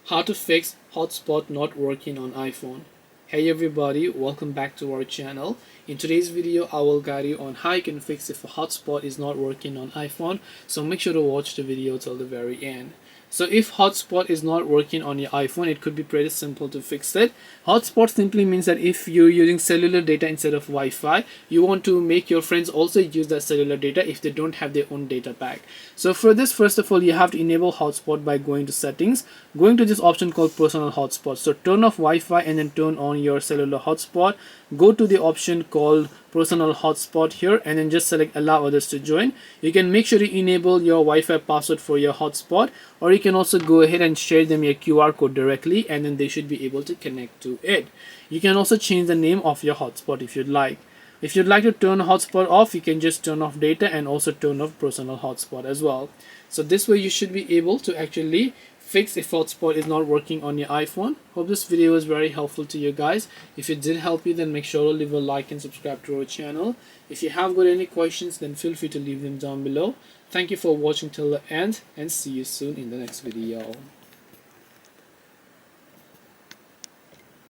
How to fix hotspot not working on iPhone. Hey everybody, welcome back to our channel. In today's video, I will guide you on how you can fix if a hotspot is not working on iPhone. So make sure to watch the video till the very end. So if hotspot is not working on your iPhone, it could be pretty simple to fix it. Hotspot simply means that if you're using cellular data instead of Wi-Fi, you want to make your friends also use that cellular data if they don't have their own data pack. So for this, first of all, you have to enable hotspot by going to settings, going to this option called personal hotspot. So turn off Wi-Fi and then turn on your cellular hotspot. Go to the option called personal hotspot here and then just select allow others to join. You can make sure to enable your Wi-Fi password for your hotspot, or you can also go ahead and share them your QR code directly and then they should be able to connect to it. You can also change the name of your hotspot if you'd like. If you'd like to turn hotspot off, you can just turn off data and also turn off personal hotspot as well. So this way you should be able to actually fix if hotspot is not working on your iPhone. Hope this video was very helpful to you guys. If it did help you, then make sure to leave a like and subscribe to our channel. If you have got any questions, then feel free to leave them down below. Thank you for watching till the end and see you soon in the next video.